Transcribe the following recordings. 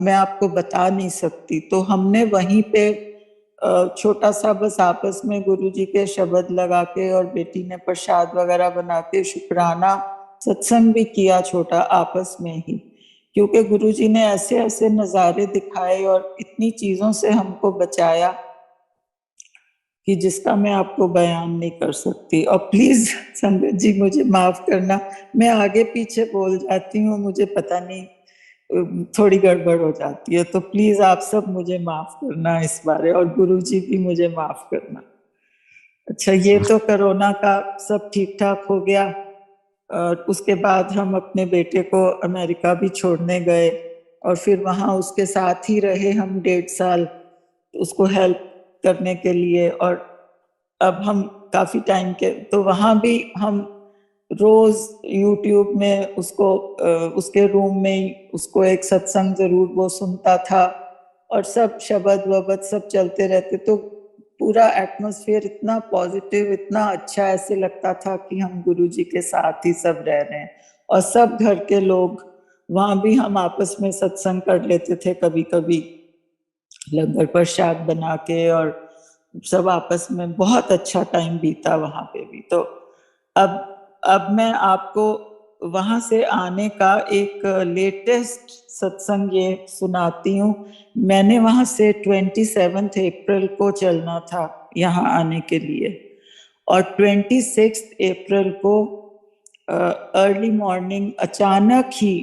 मैं आपको बता नहीं सकती। तो हमने वहीं पे छोटा सा बस आपस में गुरुजी के शब्द लगा के और बेटी ने प्रसाद वगैरह बना के शुक्राना सत्संग भी किया छोटा आपस में ही, क्योंकि गुरुजी ने ऐसे ऐसे नजारे दिखाए और इतनी चीजों से हमको बचाया कि जिसका मैं आपको बयान नहीं कर सकती। और प्लीज संगत जी मुझे माफ करना, मैं आगे पीछे बोल जाती हूँ, मुझे पता नहीं थोड़ी गड़बड़ हो जाती है, तो प्लीज आप सब मुझे माफ करना इस बारे, और गुरुजी भी मुझे माफ करना। अच्छा, ये तो कोरोना का सब ठीक ठाक हो गया। उसके बाद हम अपने बेटे को अमेरिका भी छोड़ने गए और फिर वहां उसके साथ ही रहे हम 1.5 साल उसको हेल्प करने के लिए। और अब हम काफी टाइम के, तो वहां भी हम रोज यूट्यूब में उसको उसके रूम में ही उसको एक सत्संग जरूर वो सुनता था, और सब शब्द वबद सब चलते रहते, तो पूरा एटमॉस्फेयर इतना पॉजिटिव, इतना अच्छा, ऐसे लगता था कि हम गुरुजी के साथ ही सब रह रहे हैं। और सब घर के लोग, वहां भी हम आपस में सत्संग कर लेते थे कभी कभी, लंगर प्रसाद बना के, और सब आपस में बहुत अच्छा टाइम बीता वहां पे भी। तो अब मैं आपको वहां से आने का एक लेटेस्ट सत्संग ये सुनाती हूँ। मैंने वहां से 27 अप्रैल को चलना था यहाँ आने के लिए, और 26 अप्रैल को अर्ली मॉर्निंग अचानक ही,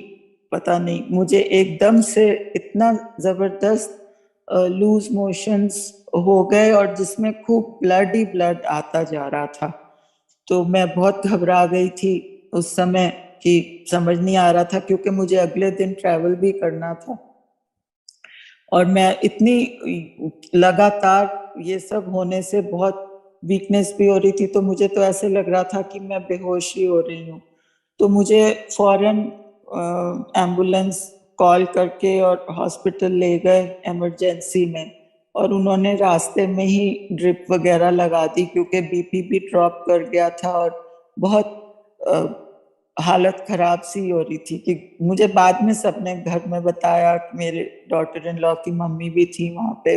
पता नहीं मुझे एकदम से इतना जबरदस्त लूज मोशंस हो गए, और जिसमें खूब ब्लड ही ब्लड आता जा रहा था। तो मैं बहुत घबरा गई थी उस समय कि समझ नहीं आ रहा था, क्योंकि मुझे अगले दिन ट्रैवल भी करना था, और मैं इतनी लगातार ये सब होने से बहुत वीकनेस भी हो रही थी, तो मुझे तो ऐसे लग रहा था कि मैं बेहोश ही हो रही हूँ। तो मुझे फौरन एम्बुलेंस कॉल करके और हॉस्पिटल ले गए इमरजेंसी में, और उन्होंने रास्ते में ही ड्रिप वगैरह लगा दी, क्योंकि बीपी भी ड्रॉप कर गया था और बहुत हालत खराब सी हो रही थी। कि मुझे बाद में सबने घर में बताया कि मेरे डॉटर इन लॉ की मम्मी भी थी वहां पे,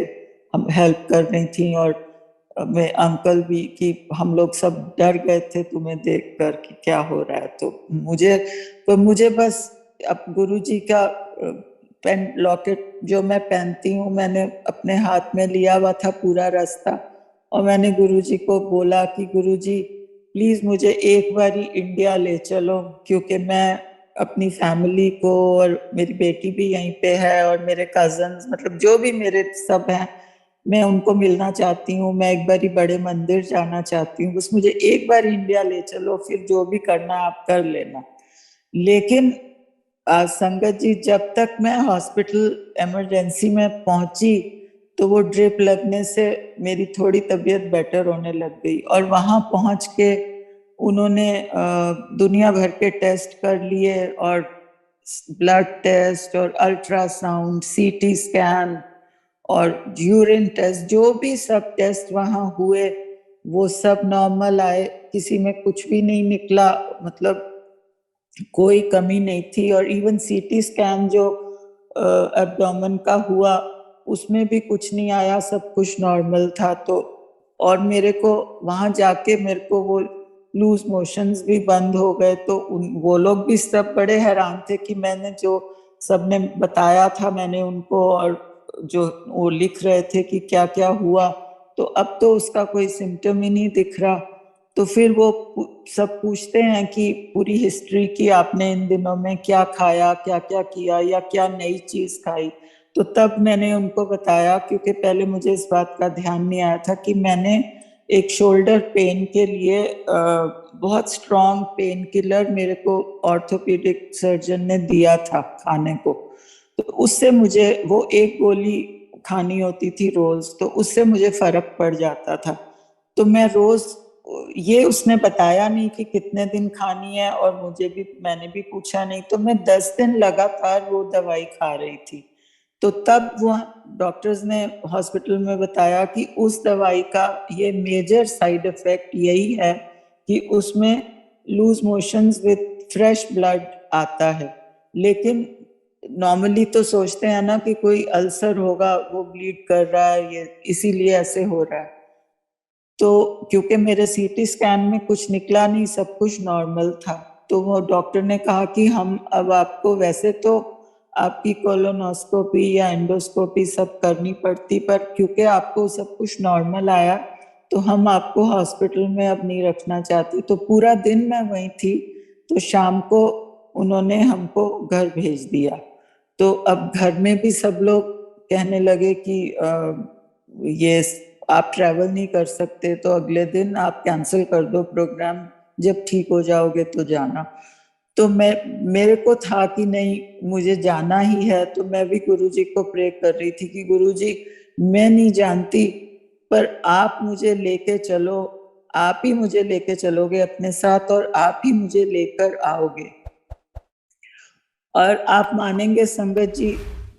हम हेल्प कर रही थी, और मैं अंकल भी, कि हम लोग सब डर गए थे तुम्हें देखकर कि क्या हो रहा है। तो मुझे बस अब गुरुजी का पेन लॉकेट जो मैं पहनती हूँ, मैंने अपने हाथ में लिया हुआ था पूरा रास्ता, और मैंने गुरुजी को बोला कि गुरुजी प्लीज मुझे एक बार ही इंडिया ले चलो, क्योंकि मैं अपनी फैमिली को, और मेरी बेटी भी यहीं पे है, और मेरे कजन्स, मतलब जो भी मेरे सब हैं, मैं उनको मिलना चाहती हूँ, मैं एक बार ही बड़े मंदिर जाना चाहती हूँ, बस मुझे एक बार इंडिया ले चलो, फिर जो भी करना आप कर लेना। लेकिन संगत जी, जब तक मैं हॉस्पिटल इमरजेंसी में पहुंची, तो वो ड्रिप लगने से मेरी थोड़ी तबीयत बेटर होने लग गई, और वहां पहुंच के उन्होंने दुनिया भर के टेस्ट कर लिए, और ब्लड टेस्ट और अल्ट्रासाउंड, सीटी स्कैन और यूरिन टेस्ट, जो भी सब टेस्ट वहां हुए वो सब नॉर्मल आए, किसी में कुछ भी नहीं निकला, मतलब कोई कमी नहीं थी। और इवन सीटी स्कैन जो एब्डोमेन का हुआ, उसमें भी कुछ नहीं आया, सब कुछ नॉर्मल था। तो और मेरे को वहां जाके मेरे को वो लूज मोशंस भी बंद हो गए, तो वो लोग भी सब बड़े हैरान थे कि मैंने जो सबने बताया था मैंने उनको, और जो वो लिख रहे थे कि क्या क्या हुआ, तो अब तो उसका कोई सिम्टम ही नहीं दिख रहा। तो फिर वो सब पूछते हैं कि पूरी हिस्ट्री की आपने इन दिनों में क्या खाया, क्या क्या किया, या क्या नई चीज खाई। तो तब मैंने उनको बताया, क्योंकि पहले मुझे इस बात का ध्यान नहीं आया था, कि मैंने एक शोल्डर पेन के लिए बहुत स्ट्रॉन्ग पेन किलर मेरे को ऑर्थोपेडिक सर्जन ने दिया था खाने को। तो उससे मुझे वो एक गोली खानी होती थी रोज, तो उससे मुझे फर्क पड़ जाता था। तो मैं रोज, ये उसने बताया नहीं कि कितने दिन खानी है, और मुझे भी, मैंने भी पूछा नहीं, तो मैं 10 दिन लगातार वो दवाई खा रही थी। तो तब वो डॉक्टर्स ने हॉस्पिटल में बताया कि उस दवाई का ये मेजर साइड इफेक्ट यही है कि उसमें loose motions with fresh blood आता है। लेकिन नॉर्मली तो सोचते हैं ना कि कोई अल्सर होगा, वो ब्लीड कर रहा है, ये इसीलिए ऐसे हो रहा है। तो क्योंकि मेरे सीटी स्कैन में कुछ निकला नहीं, सब कुछ नॉर्मल था, तो वो डॉक्टर ने कहा कि हम अब आपको, वैसे तो आपकी कोलोनोस्कोपी या एंडोस्कोपी सब करनी पड़ती, पर क्योंकि आपको सब कुछ नॉर्मल आया तो हम आपको हॉस्पिटल में अब नहीं रखना चाहते। तो पूरा दिन मैं वहीं थी, तो शाम को उन्होंने हमको घर भेज दिया। तो अब घर में भी सब लोग कहने लगे कि ये आप ट्रैवल नहीं कर सकते, तो अगले दिन आप कैंसिल कर दो प्रोग्राम, जब ठीक हो जाओगे तो जाना। तो मेरे को था कि नहीं, मुझे जाना ही है। तो मैं भी गुरुजी को प्रे कर रही थी कि गुरुजी, मैं नहीं जानती, पर आप मुझे लेके चलो, आप ही मुझे लेके चलोगे अपने साथ और आप ही मुझे लेकर आओगे। और आप मानेंगे संगत जी,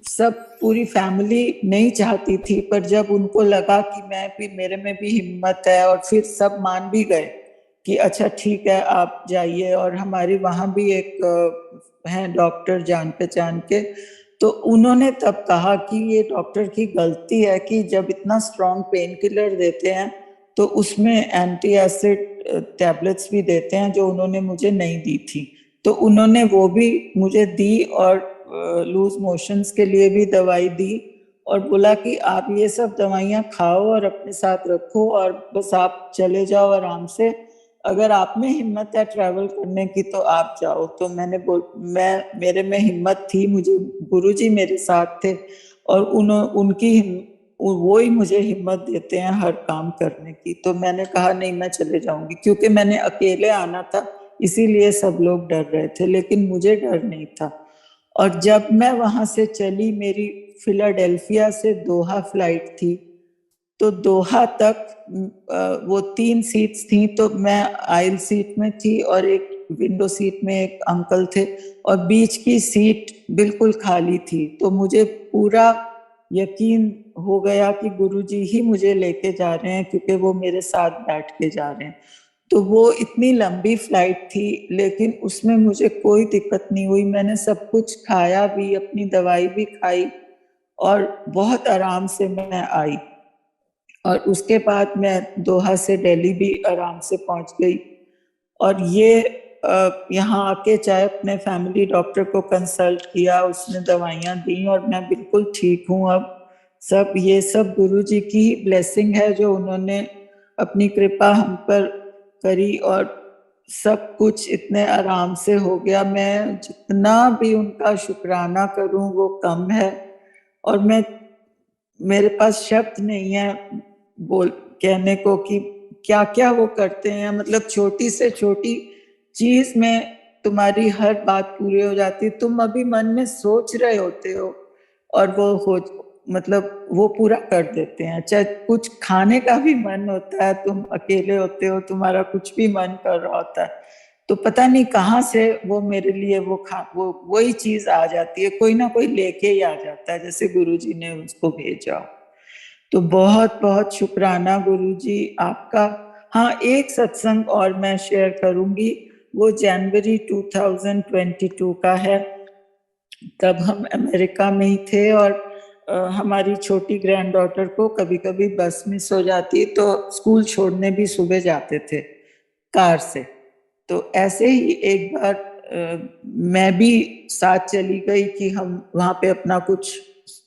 सब पूरी फैमिली नहीं चाहती थी, पर जब उनको लगा कि मैं भी, मेरे में भी हिम्मत है, और फिर सब मान भी गए कि अच्छा ठीक है आप जाइए। और हमारी वहां भी एक हैं डॉक्टर जान पहचान के, तो उन्होंने तब कहा कि ये डॉक्टर की गलती है कि जब इतना स्ट्रॉन्ग पेन किलर देते हैं तो उसमें एंटी एसिड टैबलेट्स भी देते हैं, जो उन्होंने मुझे नहीं दी थी। तो उन्होंने वो भी मुझे दी, और लूज मोशंस के लिए भी दवाई दी, और बोला कि आप ये सब दवाइयां खाओ और अपने साथ रखो, और बस आप चले जाओ आराम से। अगर आप में हिम्मत है ट्रैवल करने की तो आप जाओ। तो मैं, मेरे में हिम्मत थी, मुझे गुरुजी मेरे साथ थे, और उनकी वो ही मुझे हिम्मत देते हैं हर काम करने की। तो मैंने कहा नहीं, मैं चले जाऊंगी, क्योंकि मैंने अकेले आना था, इसीलिए सब लोग डर रहे थे, लेकिन मुझे डर नहीं था। और जब मैं वहां से चली, मेरी फिलाडेल्फिया से दोहा फ्लाइट थी, तो दोहा तक वो 3 सीट्स थी, तो मैं आइल सीट में थी और एक विंडो सीट में एक अंकल थे, और बीच की सीट बिल्कुल खाली थी। तो मुझे पूरा यकीन हो गया कि गुरुजी ही मुझे लेके जा रहे हैं, क्योंकि वो मेरे साथ बैठ के जा रहे हैं। तो वो इतनी लंबी फ्लाइट थी, लेकिन उसमें मुझे कोई दिक्कत नहीं हुई। मैंने सब कुछ खाया भी, अपनी दवाई भी खाई, और बहुत आराम से मैं आई। और उसके बाद मैं दोहा से दिल्ली भी आराम से पहुंच गई। और ये यहाँ आके चाहे अपने फैमिली डॉक्टर को कंसल्ट किया, उसने दवाइयाँ दी, और मैं बिल्कुल ठीक हूँ अब। सब ये सब गुरुजी की ही ब्लेसिंग है, जो उन्होंने अपनी कृपा हम पर करी, और सब कुछ इतने आराम से हो गया। मैं जितना भी उनका शुक्राना करूं वो कम है, और मैं, मेरे पास शब्द नहीं है बोल कहने को कि क्या क्या वो करते हैं। मतलब छोटी से छोटी चीज में तुम्हारी हर बात पूरी हो जाती है। तुम अभी मन में सोच रहे होते हो और वो हो, मतलब वो पूरा कर देते हैं। चाहे कुछ खाने का भी मन होता है, तुम अकेले होते हो, तुम्हारा कुछ भी मन कर रहा होता है, तो पता नहीं कहाँ से वो मेरे लिए वो वही चीज आ जाती है, कोई ना कोई लेके ही आ जाता है, जैसे गुरुजी ने उसको भेजा। तो बहुत बहुत शुक्राना गुरुजी आपका। हाँ, एक सत्संग और मैं शेयर करूंगी, वो जनवरी 2022 का है। तब हम अमेरिका में ही थे, और हमारी छोटी ग्रैंड डॉटर को कभी कभी बस मिस हो जाती, तो स्कूल छोड़ने भी सुबह जाते थे कार से। तो ऐसे ही एक बार मैं भी साथ चली गई कि हम वहां पे अपना कुछ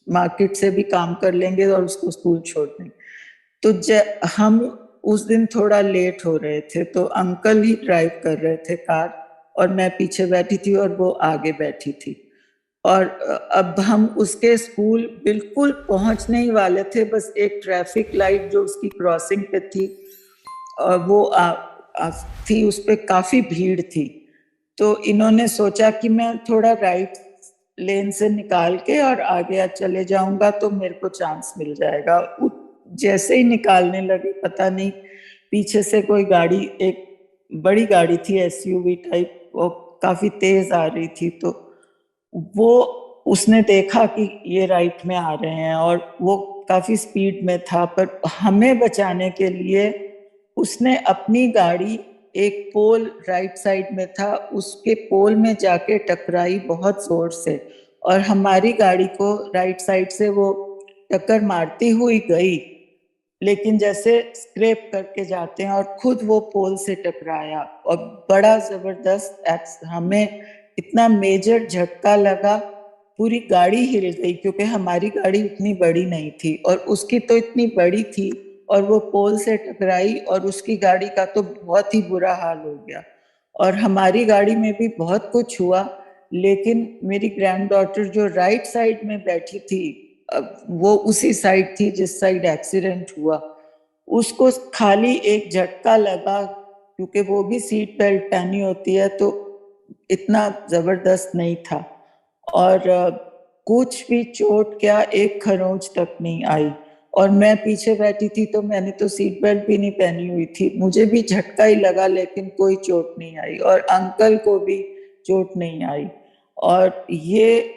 मार्केट से भी काम कर लेंगे और उसको स्कूल छोड़ देंगे। तो हम उस दिन थोड़ा लेट हो रहे थे, तो अंकल ही ड्राइव कर रहे थे कार, और मैं पीछे बैठी थी और वो आगे बैठी थी। और अब हम उसके स्कूल बिल्कुल पहुंचने ही वाले थे, बस एक ट्रैफिक लाइट जो उसकी क्रॉसिंग पे थी, और वो थी, उस पे काफी भीड़ थी। तो इन्होंने सोचा कि मैं थोड़ा राइट लेन से निकाल के और आगे चले जाऊंगा तो मेरे को चांस मिल जाएगा। जैसे ही निकालने लगे, पता नहीं पीछे से कोई गाड़ी, एक बड़ी गाड़ी थी एसयूवी टाइप, वो काफी तेज आ रही थी। तो वो, उसने देखा कि ये राइट में आ रहे हैं, और वो काफी स्पीड में था, पर हमें बचाने के लिए उसने अपनी गाड़ी, एक पोल राइट साइड में था, उसके पोल में जाके टकराई बहुत जोर से, और हमारी गाड़ी को राइट साइड से वो टक्कर मारती हुई गई, लेकिन जैसे स्क्रैप करके जाते हैं, और खुद वो पोल से टकराया और बड़ा जबरदस्त हमें इतना मेजर झटका लगा, पूरी गाड़ी हिल गई, क्योंकि हमारी गाड़ी उतनी बड़ी नहीं थी और उसकी तो इतनी बड़ी थी, और वो पोल से टकराई और उसकी गाड़ी का तो बहुत ही बुरा हाल हो गया। और हमारी गाड़ी में भी बहुत कुछ हुआ, लेकिन मेरी ग्रैंड डॉटर जो राइट साइड में बैठी थी, वो उसी साइड थी जिस साइड एक्सीडेंट हुआ, उसको खाली एक झटका लगा, क्योंकि वो भी सीट बेल्ट पहनी होती है, तो इतना जबरदस्त नहीं था। और कुछ भी चोट क्या, एक खरोंच तक नहीं आई। और मैं पीछे बैठी थी तो मैंने तो सीट बेल्ट भी नहीं पहनी हुई थी, मुझे भी झटका ही लगा, लेकिन कोई चोट नहीं आई, और अंकल को भी चोट नहीं आई। और ये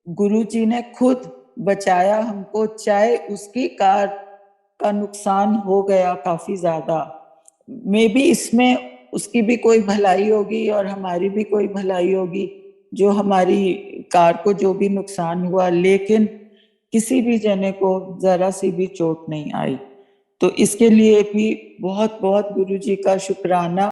गुरुजी ने खुद बचाया हमको, चाहे उसकी कार का नुकसान हो गया काफी ज्यादा, मे बी इसमें उसकी भी कोई भलाई होगी और हमारी भी कोई भलाई होगी, जो हमारी कार को जो भी नुकसान हुआ, लेकिन किसी भी जने को जरा सी भी चोट नहीं आई। तो इसके लिए भी बहुत बहुत गुरुजी का शुक्राना।